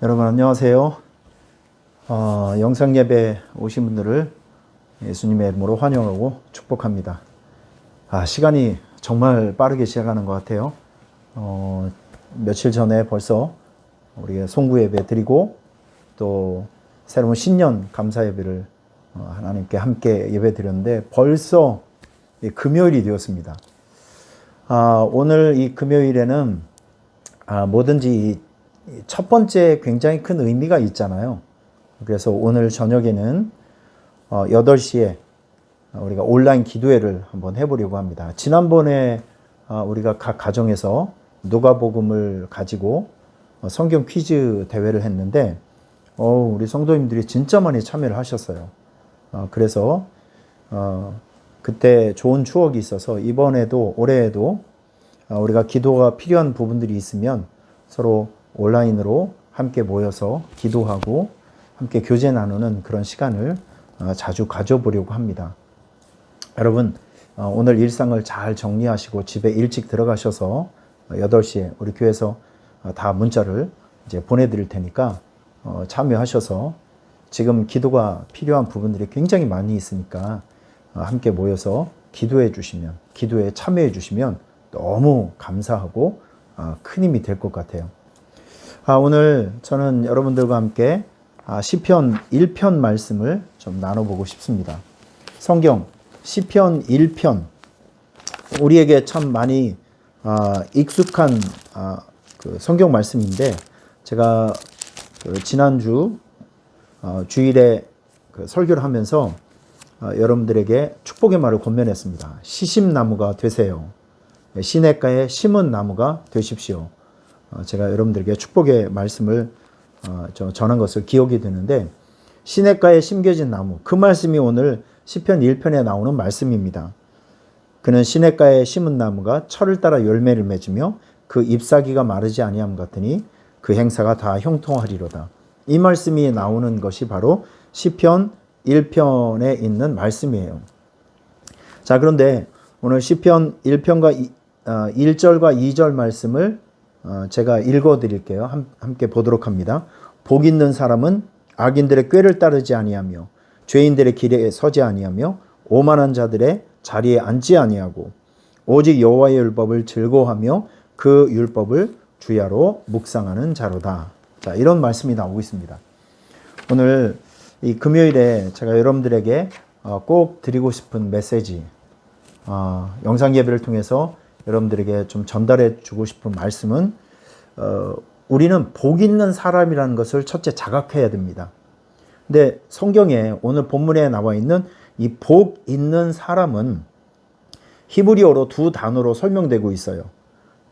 여러분 안녕하세요. 영상 예배 오신 분들을 예수님의 이름으로 환영하고 축복합니다. 시간이 정말 빠르게 지나가는 것 같아요. 며칠 전에 벌써 우리가 송구 예배 드리고 또 새로운 신년 감사 예배를 하나님께 함께 예배 드렸는데 벌써 금요일이 되었습니다. 오늘 이 금요일에는 뭐든지 첫 번째 굉장히 큰 의미가 있잖아요. 그래서 오늘 저녁에는 8시에 우리가 온라인 기도회를 한번 해보려고 합니다. 지난번에 우리가 각 가정에서 누가복음을 가지고 성경 퀴즈 대회를 했는데 우리 성도님들이 진짜 많이 참여를 하셨어요. 그래서 그때 좋은 추억이 있어서 이번에도 올해에도 우리가 기도가 필요한 부분들이 있으면 서로 온라인으로 함께 모여서 기도하고 함께 교제 나누는 그런 시간을 자주 가져보려고 합니다. 여러분 오늘 일상을 잘 정리하시고 집에 일찍 들어가셔서 8시에 우리 교회에서 다 문자를 이제 보내드릴 테니까 참여하셔서 지금 기도가 필요한 부분들이 굉장히 많이 있으니까 함께 모여서 기도해 주시면, 기도에 참여해 주시면 너무 감사하고 큰 힘이 될 것 같아요. 오늘 저는 여러분들과 함께 시편 1편 말씀을 좀 나눠보고 싶습니다. 성경 시편 1편 우리에게 참 많이 익숙한 그 성경 말씀인데 제가 지난주 주일에 그 설교를 하면서 여러분들에게 축복의 말을 권면했습니다. 시심나무가 되세요. 시냇가에 심은 나무가 되십시오. 제가 여러분들에게 축복의 말씀을 전한 것을 기억이 드는데 시냇가에 심겨진 나무, 그 말씀이 오늘 시편 1편에 나오는 말씀입니다. 그는 시냇가에 심은 나무가 철을 따라 열매를 맺으며 그 잎사귀가 마르지 아니함 같으니 그 행사가 다 형통하리로다. 이 말씀이 나오는 것이 바로 시편 1편에 있는 말씀이에요. 자, 그런데 오늘 시편 1편과 1절과 2절 말씀을 제가 읽어 드릴게요. 함께 보도록 합니다. 복 있는 사람은 악인들의 꾀를 따르지 아니하며 죄인들의 길에 서지 아니하며 오만한 자들의 자리에 앉지 아니하고 오직 여호와의 율법을 즐거워하며 그 율법을 주야로 묵상하는 자로다. 자, 이런 말씀이 나오고 있습니다. 오늘 이 금요일에 제가 여러분들에게 꼭 드리고 싶은 메시지, 영상 예배를 통해서 여러분들에게 좀 전달해 주고 싶은 말씀은 우리는 복 있는 사람이라는 것을 첫째 자각해야 됩니다. 근데 성경에 오늘 본문에 나와 있는 이 복 있는 사람은 히브리어로 두 단어로 설명되고 있어요.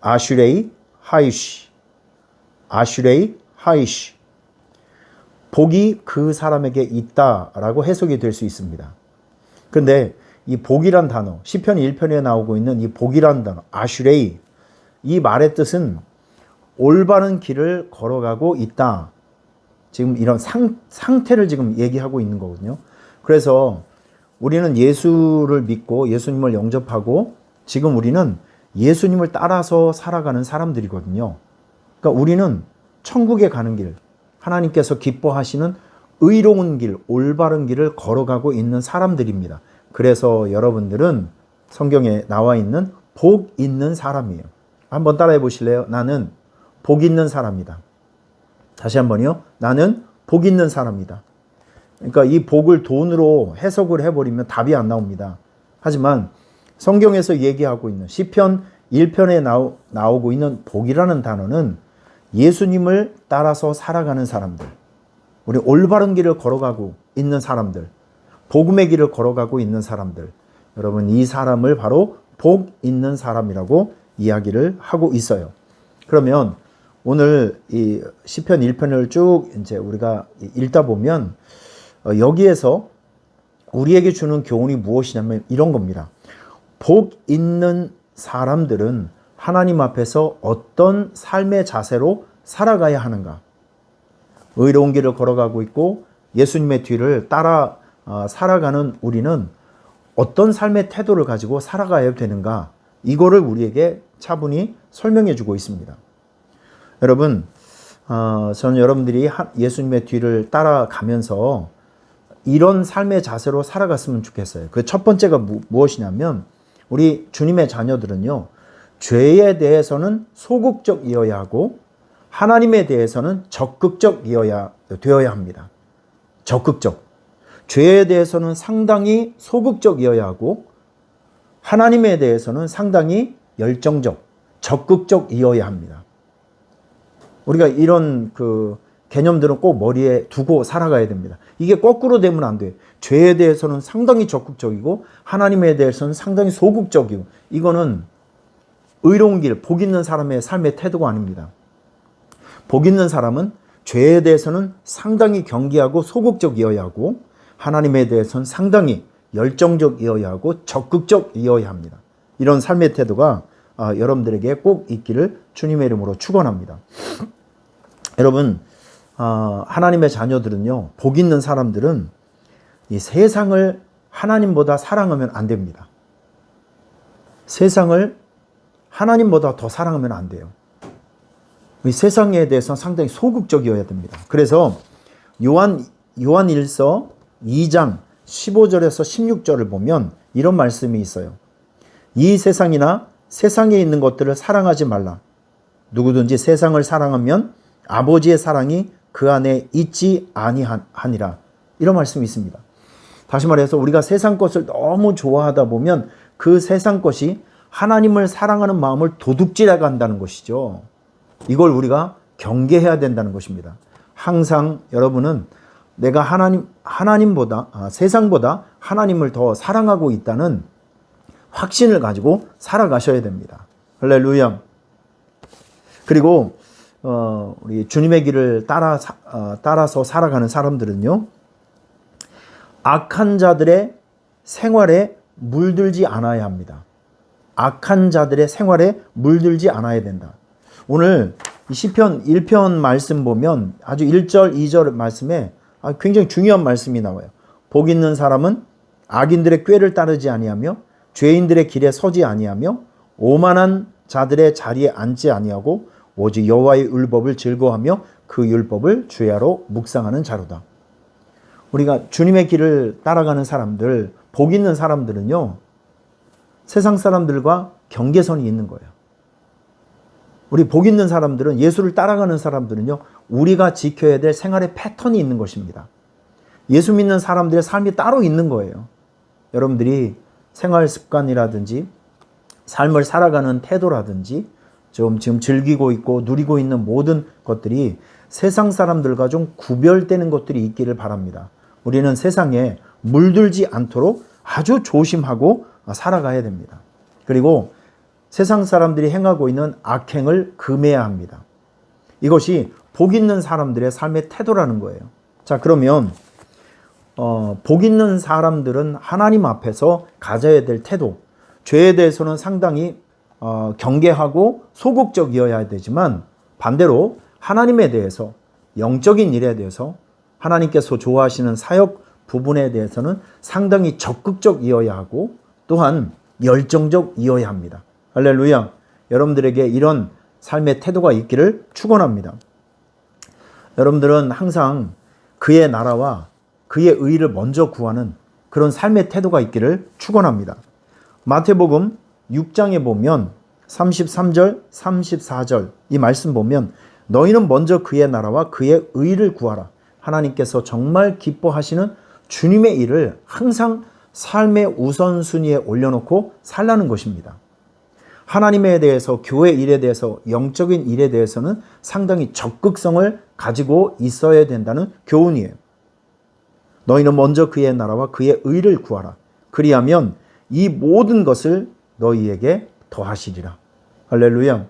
아슈레이, 하이쉬. 아슈레이, 하이쉬. 복이 그 사람에게 있다라고 해석이 될 수 있습니다. 그런데 이 복이란 단어, 시편 1편에 나오고 있는 이 복이란 단어, 아슈레이, 이 말의 뜻은 올바른 길을 걸어가고 있다. 지금 이런 상태를 지금 얘기하고 있는 거거든요. 그래서 우리는 예수를 믿고 예수님을 영접하고 지금 우리는 예수님을 따라서 살아가는 사람들이거든요. 그러니까 우리는 천국에 가는 길, 하나님께서 기뻐하시는 의로운 길, 올바른 길을 걸어가고 있는 사람들입니다. 그래서 여러분들은 성경에 나와 있는 복 있는 사람이에요. 한번 따라해 보실래요? 나는 복 있는 사람이다. 다시 한번요. 나는 복 있는 사람이다. 그러니까 이 복을 돈으로 해석을 해버리면 답이 안 나옵니다. 하지만 성경에서 얘기하고 있는 시편 1편에 나오고 있는 복이라는 단어는 예수님을 따라서 살아가는 사람들, 우리 올바른 길을 걸어가고 있는 사람들, 복음의 길을 걸어가고 있는 사람들, 여러분 이 사람을 바로 복 있는 사람이라고 이야기를 하고 있어요. 그러면 오늘 이 시편 1편을 쭉 이제 우리가 읽다 보면 여기에서 우리에게 주는 교훈이 무엇이냐면 이런 겁니다. 복 있는 사람들은 하나님 앞에서 어떤 삶의 자세로 살아가야 하는가? 의로운 길을 걸어가고 있고 예수님의 뒤를 따라 살아가는 우리는 어떤 삶의 태도를 가지고 살아가야 되는가? 이거를 우리에게 차분히 설명해 주고 있습니다. 여러분 저는 여러분들이 예수님의 뒤를 따라가면서 이런 삶의 자세로 살아갔으면 좋겠어요. 그 첫 번째가 무엇이냐면 우리 주님의 자녀들은요. 죄에 대해서는 소극적이어야 하고 하나님에 대해서는 적극적이어야 되어야 합니다. 적극적. 죄에 대해서는 상당히 소극적이어야 하고 하나님에 대해서는 상당히 열정적, 적극적이어야 합니다. 우리가 이런 개념들은 꼭 머리에 두고 살아가야 됩니다. 이게 거꾸로 되면 안 돼요. 죄에 대해서는 상당히 적극적이고 하나님에 대해서는 상당히 소극적이고 이거는 의로운 길, 복 있는 사람의 삶의 태도가 아닙니다. 복 있는 사람은 죄에 대해서는 상당히 경계하고 소극적이어야 하고 하나님에 대해서는 상당히 열정적이어야 하고 적극적이어야 합니다. 이런 삶의 태도가 여러분들에게 꼭 있기를 주님의 이름으로 축원합니다. 여러분, 하나님의 자녀들은요, 복 있는 사람들은 이 세상을 하나님보다 사랑하면 안 됩니다. 세상을 하나님보다 더 사랑하면 안 돼요. 이 세상에 대해서는 상당히 소극적이어야 됩니다. 그래서 요한일서 2장 15절에서 16절을 보면 이런 말씀이 있어요. 이 세상이나 세상에 있는 것들을 사랑하지 말라. 누구든지 세상을 사랑하면 아버지의 사랑이 그 안에 있지 아니하니라. 이런 말씀이 있습니다. 다시 말해서 우리가 세상 것을 너무 좋아하다 보면 그 세상 것이 하나님을 사랑하는 마음을 도둑질해 간다는 것이죠. 이걸 우리가 경계해야 된다는 것입니다. 항상 여러분은 내가 하나님보다 세상보다 하나님을 더 사랑하고 있다는 확신을 가지고 살아가셔야 됩니다. 할렐루야. 그리고 우리 주님의 길을 따라서 살아가는 사람들은요, 악한 자들의 생활에 물들지 않아야 합니다. 악한 자들의 생활에 물들지 않아야 된다. 오늘 시편 1편 말씀 보면 아주 1절, 2절 말씀에 굉장히 중요한 말씀이 나와요. 복 있는 사람은 악인들의 꾀를 따르지 아니하며 죄인들의 길에 서지 아니하며 오만한 자들의 자리에 앉지 아니하고 오직 여호와의 율법을 즐거워하며 그 율법을 주야로 묵상하는 자로다. 우리가 주님의 길을 따라가는 사람들, 복 있는 사람들은요, 세상 사람들과 경계선이 있는 거예요. 우리 복 있는 사람들은, 예수를 따라가는 사람들은요, 우리가 지켜야 될 생활의 패턴이 있는 것입니다. 예수 믿는 사람들의 삶이 따로 있는 거예요. 여러분들이 생활 습관이라든지 삶을 살아가는 태도라든지 지금 즐기고 있고 누리고 있는 모든 것들이 세상 사람들과 좀 구별되는 것들이 있기를 바랍니다. 우리는 세상에 물들지 않도록 아주 조심하고 살아가야 됩니다. 그리고 세상 사람들이 행하고 있는 악행을 금해야 합니다. 이것이 복 있는 사람들의 삶의 태도라는 거예요. 자, 그러면 복 있는 사람들은 하나님 앞에서 가져야 될 태도, 죄에 대해서는 상당히 경계하고 소극적이어야 되지만 반대로 하나님에 대해서, 영적인 일에 대해서, 하나님께서 좋아하시는 사역 부분에 대해서는 상당히 적극적이어야 하고 또한 열정적이어야 합니다. 할렐루야. 여러분들에게 이런 삶의 태도가 있기를 축원합니다. 여러분들은 항상 그의 나라와 그의 의를 먼저 구하는 그런 삶의 태도가 있기를 축원합니다. 마태복음 6장에 보면 33절, 34절 이 말씀 보면 너희는 먼저 그의 나라와 그의 의를 구하라. 하나님께서 정말 기뻐하시는 주님의 일을 항상 삶의 우선순위에 올려놓고 살라는 것입니다. 하나님에 대해서, 교회 일에 대해서, 영적인 일에 대해서는 상당히 적극성을 가지고 있어야 된다는 교훈이에요. 너희는 먼저 그의 나라와 그의 의를 구하라. 그리하면 이 모든 것을 너희에게 더하시리라. 할렐루야.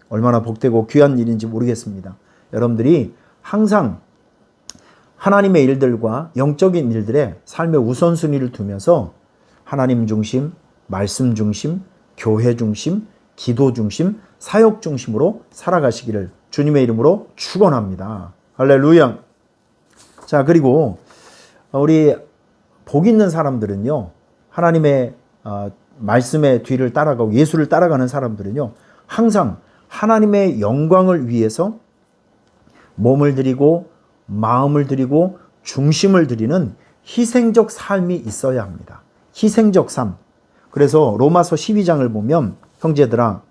얼마나 복되고 귀한 일인지 모르겠습니다. 여러분들이 항상 하나님의 일들과 영적인 일들에 삶의 우선순위를 두면서 하나님 중심, 말씀 중심, 교회 중심, 기도 중심, 사역 중심으로 살아가시기를 주님의 이름으로 축원합니다. 할렐루야. 자, 그리고 우리 복 있는 사람들은요, 하나님의 말씀의 뒤를 따라가고 예수를 따라가는 사람들은요, 항상 하나님의 영광을 위해서 몸을 드리고 마음을 드리고 중심을 드리는 희생적 삶이 있어야 합니다. 희생적 삶. 그래서 로마서 12장을 보면 형제들아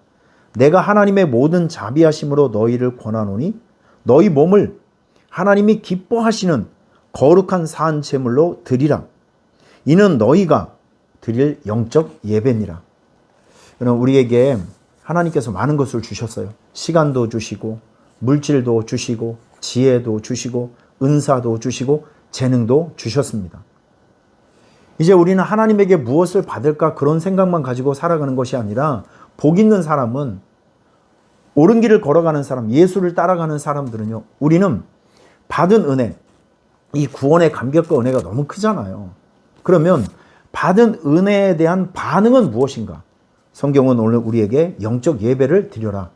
내가 하나님의 모든 자비하심으로 너희를 권하노니 너희 몸을 하나님이 기뻐하시는 거룩한 산 제물로 드리라. 이는 너희가 드릴 영적 예배니라. 여러분 우리에게 하나님께서 많은 것을 주셨어요. 시간도 주시고 물질도 주시고 지혜도 주시고 은사도 주시고 재능도 주셨습니다. 이제 우리는 하나님에게 무엇을 받을까 그런 생각만 가지고 살아가는 것이 아니라 복 있는 사람은 옳은 길을 걸어가는 사람, 예수를 따라가는 사람들은요. 우리는 받은 은혜, 이 구원의 감격과 은혜가 너무 크잖아요. 그러면 받은 은혜에 대한 반응은 무엇인가? 성경은 오늘 우리에게 영적 예배를 드려라.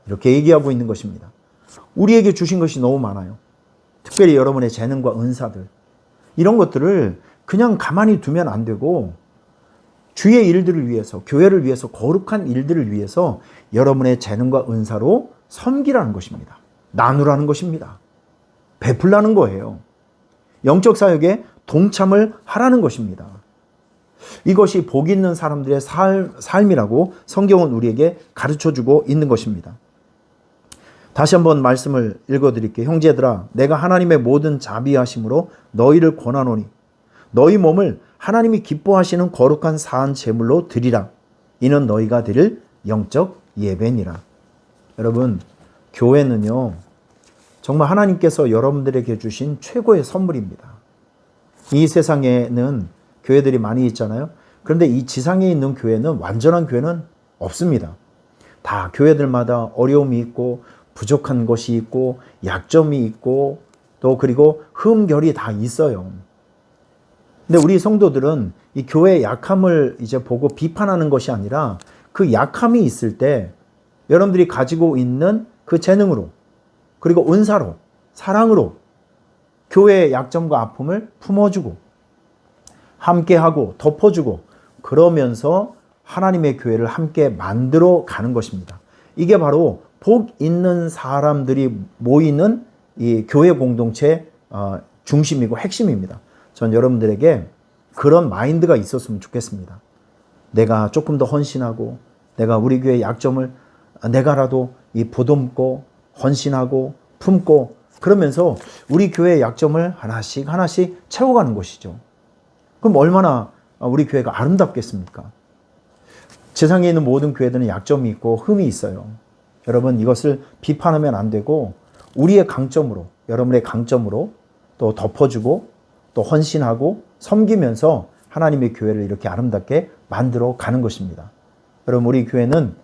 이렇게 얘기하고 있는 것입니다. 우리에게 주신 것이 너무 많아요. 특별히 여러분의 재능과 은사들. 이런 것들을 그냥 가만히 두면 안 되고 주의 일들을 위해서, 교회를 위해서, 거룩한 일들을 위해서 여러분의 재능과 은사로 섬기라는 것입니다. 나누라는 것입니다. 베풀라는 거예요. 영적 사역에 동참을 하라는 것입니다. 이것이 복 있는 사람들의 삶이라고 성경은 우리에게 가르쳐주고 있는 것입니다. 다시 한번 말씀을 읽어드릴게요. 형제들아 내가 하나님의 모든 자비하심으로 너희를 권하노니 너희 몸을 하나님이 기뻐하시는 거룩한 사한 제물로 드리라. 이는 너희가 드릴 영적 예배니라. 여러분 교회는요 정말 하나님께서 여러분들에게 주신 최고의 선물입니다. 이 세상에는 교회들이 많이 있잖아요. 그런데 이 지상에 있는 교회는 완전한 교회는 없습니다. 다 교회들마다 어려움이 있고 부족한 것이 있고 약점이 있고 또 그리고 흠결이 다 있어요. 근데 우리 성도들은 이 교회의 약함을 이제 보고 비판하는 것이 아니라 그 약함이 있을 때 여러분들이 가지고 있는 그 재능으로 그리고 은사로 사랑으로 교회의 약점과 아픔을 품어주고 함께하고 덮어주고 그러면서 하나님의 교회를 함께 만들어 가는 것입니다. 이게 바로 복 있는 사람들이 모이는 이 교회 공동체 중심이고 핵심입니다. 전 여러분들에게 그런 마인드가 있었으면 좋겠습니다. 내가 조금 더 헌신하고 내가 우리 교회의 약점을 내가라도 이 보듬고 헌신하고 품고 그러면서 우리 교회의 약점을 하나씩 하나씩 채워가는 것이죠. 그럼 얼마나 우리 교회가 아름답겠습니까? 세상에 있는 모든 교회들은 약점이 있고 흠이 있어요. 여러분 이것을 비판하면 안 되고 우리의 강점으로 여러분의 강점으로 또 덮어주고 또 헌신하고 섬기면서 하나님의 교회를 이렇게 아름답게 만들어 가는 것입니다. 여러분 우리 교회는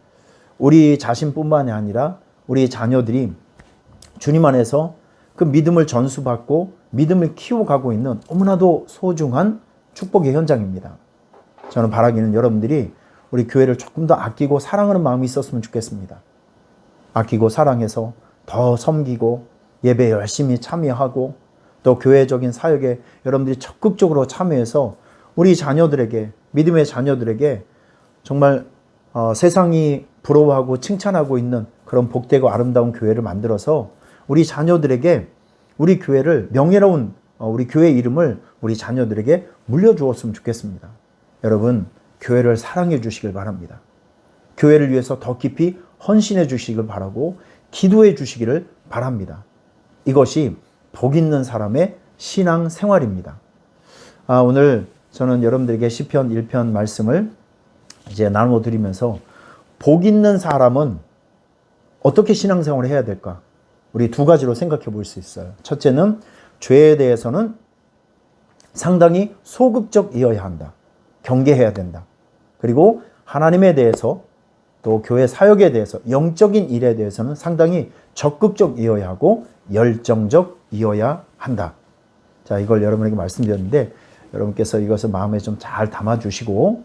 우리 자신뿐만이 아니라 우리 자녀들이 주님 안에서 그 믿음을 전수받고 믿음을 키워가고 있는 너무나도 소중한 축복의 현장입니다. 저는 바라기는 여러분들이 우리 교회를 조금 더 아끼고 사랑하는 마음이 있었으면 좋겠습니다. 아끼고 사랑해서 더 섬기고 예배에 열심히 참여하고 또 교회적인 사역에 여러분들이 적극적으로 참여해서 우리 자녀들에게 믿음의 자녀들에게 정말 세상이 부러워하고 칭찬하고 있는 그런 복되고 아름다운 교회를 만들어서 우리 자녀들에게 우리 교회를 명예로운 우리 교회 이름을 우리 자녀들에게 물려주었으면 좋겠습니다. 여러분 교회를 사랑해 주시길 바랍니다. 교회를 위해서 더 깊이 헌신해 주시길 바라고 기도해 주시기를 바랍니다. 이것이 복 있는 사람의 신앙 생활입니다. 오늘 저는 여러분들에게 시편 1편 말씀을 이제 나누어 드리면서 복 있는 사람은 어떻게 신앙생활을 해야 될까? 우리 두 가지로 생각해 볼 수 있어요. 첫째는 죄에 대해서는 상당히 소극적이어야 한다. 경계해야 된다. 그리고 하나님에 대해서 또 교회 사역에 대해서 영적인 일에 대해서는 상당히 적극적이어야 하고 열정적이어야 한다. 자, 이걸 여러분에게 말씀드렸는데 여러분께서 이것을 마음에 좀 잘 담아주시고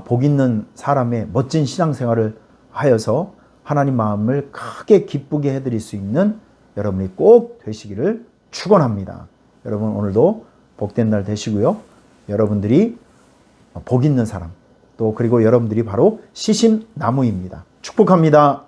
복 있는 사람의 멋진 신앙생활을 하여서 하나님 마음을 크게 기쁘게 해드릴 수 있는 여러분이 꼭 되시기를 축원합니다. 여러분 오늘도 복된 날 되시고요. 여러분들이 복 있는 사람 또 그리고 여러분들이 바로 시심나무입니다. 축복합니다.